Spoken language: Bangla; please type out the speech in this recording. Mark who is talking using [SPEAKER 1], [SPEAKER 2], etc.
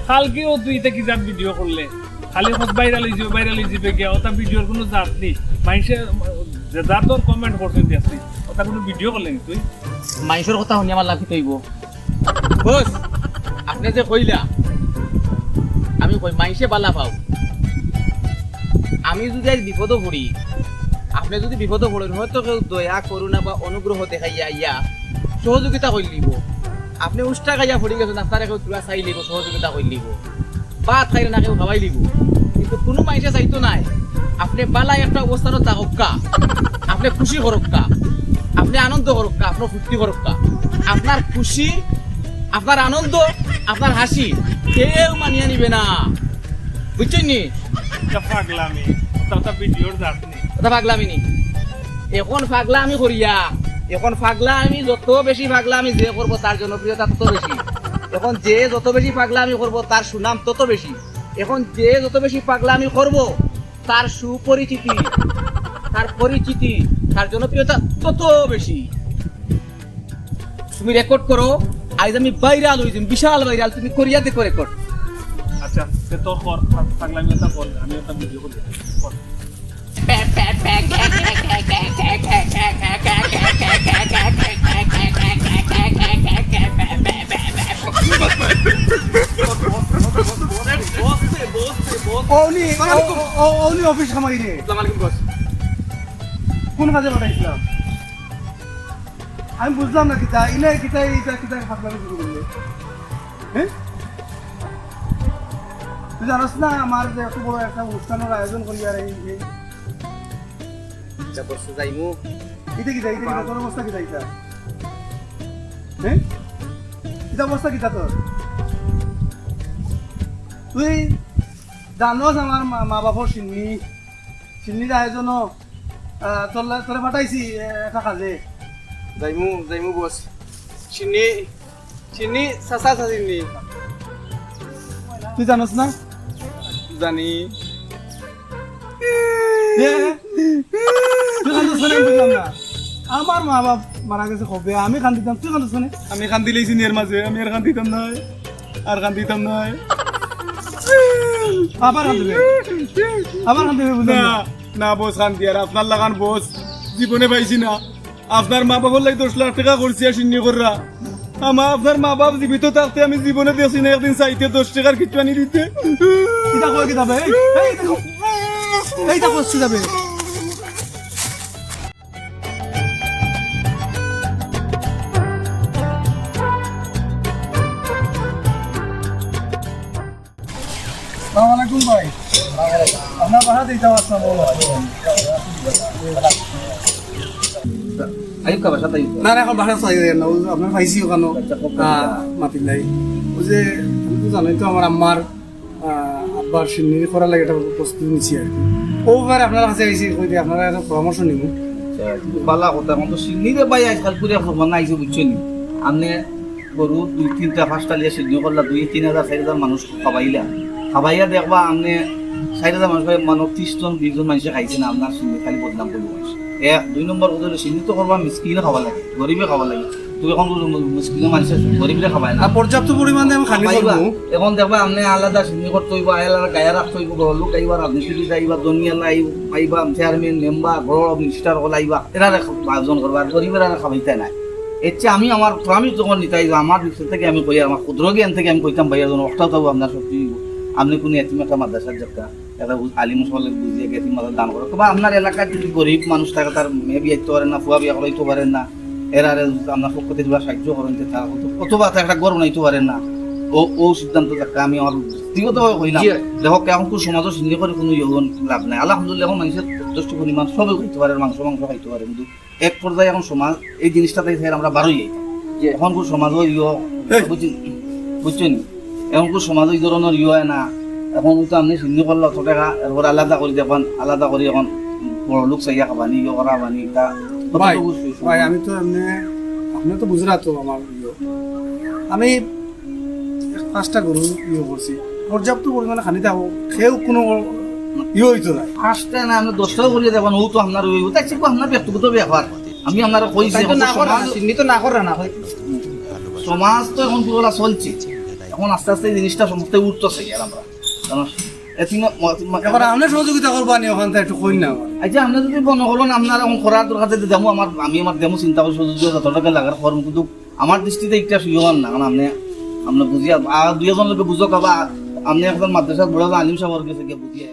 [SPEAKER 1] কালকেও তুই এটা কি জাত ভিডিও করলে খালি খোঁজ ভাইরাল হয়ে গিয়া ওটা ভিডিওর কোনো জাত নেই মানুষে যা তোর কমেন্ট করছেন দিয়াছি ওটা কোনো ভিডিও করলে তুই
[SPEAKER 2] মানুষের কথা শুনি আমার লাভ হইব বস আপনি যে কইলা আমি কই মানুষে বালা পাও আমি যদি আজ বিপদ পড়ি আপনি যদি বিপদ পড়েন হয়তো কেউ দয়া করুণা বা অনুগ্রহ দেখাইয়া ইয়া সহযোগিতা করে লিব আপনি উষ্টা খাইয়া পড়ি গেছেন আপনারা কেউ তুলা চাই লিব সহযোগিতা করে লিব বা খাইলে না কেউ খাওয়াই লিব কিন্তু কোনো মানুষে চাইতো নাই আপনি বালাই একটা অবস্থানত থাকা আপনি খুশি করক্কা আপনি আনন্দ করক্কা আপনার ফুর্তি করক্কা আপনার খুশি আপনার আনন্দ আপনার হাসি কেউ মানিয়ে নিবে না বুঝছেন নি
[SPEAKER 1] এটা পাগলামি ওটা ভিডিওর জাত নেই
[SPEAKER 2] কথা পাগলামি নি এখন পাগলা আমি করিয়া এখন পাগলা আমি যত বেশি পাগলা আমি যে করবো তার জনপ্রিয়তা তত বেশি এখন যে যত বেশি পাগলা আমি করবো তার সুনাম তত বেশি এখন যে যত বেশি পাগলা আমি করবো তার সুপরিচিতি তার পরিচিতি তার জনপ্রিয়তা তত বেশি তুমি রেকর্ড করো আজ আমি ভাইরাল হয়েছি বিশাল ভাইরাল তুমি করিয়া দেখো রেকর্ড
[SPEAKER 1] আচ্ছা সে তোর পাগলামি ওটা বল আমি ওটা ভিডিও করি
[SPEAKER 3] ওনি অফিস খামারি রে কোন কাজে পাঠাইছিলাম আমি বুঝলাম না কিতা ইলে কিতা এইটা কিতা ফাটলামি শুরু করলে হ্যাঁ তুই জানাস না আমার যে এত বড় একটা অনুষ্ঠানের আয়োজন করি আর এই
[SPEAKER 2] যাইমু
[SPEAKER 3] এটা কিতা তোর অবস্থা কিতা এটা হ্যাঁ কিতা অবস্থা কিতা তোর তুই জানোস আমার মা বাপর সিন্নির আয়োজনও তোরে পাঠাইছি একটা কাজে
[SPEAKER 2] যাইমু বস চিনি চাচা চাচিনি
[SPEAKER 3] তুই জানোস না
[SPEAKER 2] জানি
[SPEAKER 3] তুই কান্দছ না বুঝলাম না আমার মা বাপ মারা গেছে কবে আমি কান্দিতাম তুই কান্দছ না
[SPEAKER 1] আমি কান্দি লেছি এর মাঝে আমি আর কান্দিতাম নয় আর কান্দিতাম নয়
[SPEAKER 3] আবার কান্দিবে বুঝলাম
[SPEAKER 1] না না বস কান্দি আর আপনার লাগান বস জীবনে পাইছি না আপনার মা বাবার লাগে 10 লাখ টাকা করছি আর শূন্য কররা আপনার মা বাপ জীবিত থাকতে আমি জীবনে দিয়েছি না একদিন চাইতে 10 টাকার কিছু আনি দিতে
[SPEAKER 3] এটা কই কি যাবে এইটা করছি যাবে আসসালামু আলাইকুম ভাই আপনার বাসা দিতে আসলাম
[SPEAKER 2] আইব কা বাসাত আইব
[SPEAKER 3] না এখন বাসা চাই না আপনার পাইছিও কেন মাতিল নাই ওই যে আমি তো জানোই তো আমার আম্মার আব্বার সিন্নি করার লাগে একটা প্রস্তুতি নিচ্ছি আর কি ওভাবে আপনার কাছে আইসি কই দিয়ে আপনারা একটা পরামর্শ নিব
[SPEAKER 2] বালা কথা এখন তো সিন্নিরে বাই আজকাল করে সমান আইছে বুঝছেন আপনি গরু 2-3টা 5টা লিয়ে সিদ্ধ করলা 2-3,000 4,000 মানুষ খাবাইয়া দেখবা আপনি 4,000 মানুষ 30 জন 20 জন মানুষে খাইছে না আপনার সিন্নি খালি বদনাম করবো 2 নম্বর কথা হলো সিন্নি তো করবা মিসকিনে খাওয়া লাগে গরিবে খাওয়া লাগে তুই এখন মিসকিনে মানুষের গরিবরে খাবাই না
[SPEAKER 3] আর পর্যাপ্ত পরিমাণে আমি খানি করব
[SPEAKER 2] এখন দেখবা আপনি আলাদা সিন্নি করতে হইব আলাদা গায়ে রাখতে হইব লোক আইবা রাজনীতি আইবা দুনিয়া আইবা চেয়ারম্যান মেম্বার বড় মিনিস্টার হল আইবা এরা আয়োজন করবা গরিবের আর খাবাইতে নাই এর আমি যখন নিতাই আমার দিক থেকে আমি কই আমার ক্ষুদ্র জ্ঞান থেকে আমি কইতাম ভাইয়া যখন অষ্টাও থাকবো আপনার সত্যি আপনি কোনো এতিম একটা মাদ্রাসার একটা একটা আলিম সলে বুঝিয়ে গেছি মাদ্রাসা দান করো বা আপনার এলাকায় যদি গরিব মানুষ থাকে তার মেয়ে বিয়ে দিতে পারেন না ফুয়া বিয়ে করাইতে পারেন না এরা আপনার পক্ষ থেকে সাহায্য করেন অথবা একটা গর্ব নাইতে পারেন না ও সিদ্ধান্ত দেখা আমি আমার ব্যক্তিগতভাবে কইলাম দেখো এখন কোনো সমাজও চিন্তা করে কোনো লাভ নাই আলহামদুলিল্লাহ এখন মানুষের যথেষ্ট পরিমাণ সবাই খাইতে পারে মাংস খাইতে পারে কিন্তু এক পর্যায়ে এখন সমাজ এই জিনিসটাতে আমরা বারোই এখন কোনো সমাজও বুঝছেন এখন কোনো সমাজও এই ধরনের হয় না এখন তো আপনি চিন্তা করলে 100 টাকা এরপর আলাদা করে দেখেন আলাদা করে এখন বড় লোক চাইয়া খাবানি করা বানি তা
[SPEAKER 3] ভাই আমি তো আপনি তো বুঝরা তো আমার আমি 5টা গরু করছি পর্যাপ্ত পরিমাণে খানি থাকবো খেয়েও কোনো হইতো না
[SPEAKER 2] 5টা না আপনি 10টাও করিয়ে দেখেন ও তো আপনার তাই আপনার ব্যক্তিগত ব্যাপার আমি আপনারা কইছি
[SPEAKER 3] না করে না হয়
[SPEAKER 2] সমাজ তো এখন পুরোটা চলছে এখন আস্তে আস্তে এই জিনিসটা সমস্ত উঠতেছে আর আমরা জানো
[SPEAKER 3] এখন আপনি সহযোগিতা করবো নি ওখান থেকে একটু কই না আমার।
[SPEAKER 2] আচ্ছা আমরা যদি মনে হলেন আপনার এখন করার দরকার দেবো আমি আমার দেবো চিন্তা করি সুযোগ যত টাকা লাগার করুন, কিন্তু আমার দৃষ্টিতে একটা সুযোগ না, কারণ আপনি বুঝিয়া আর দুই এজন লোকে বুঝো কাবা আপনি একজন মাদ্রাসার বড় আলিম সাহেবের কাছে গিয়ে বুঝিয়ে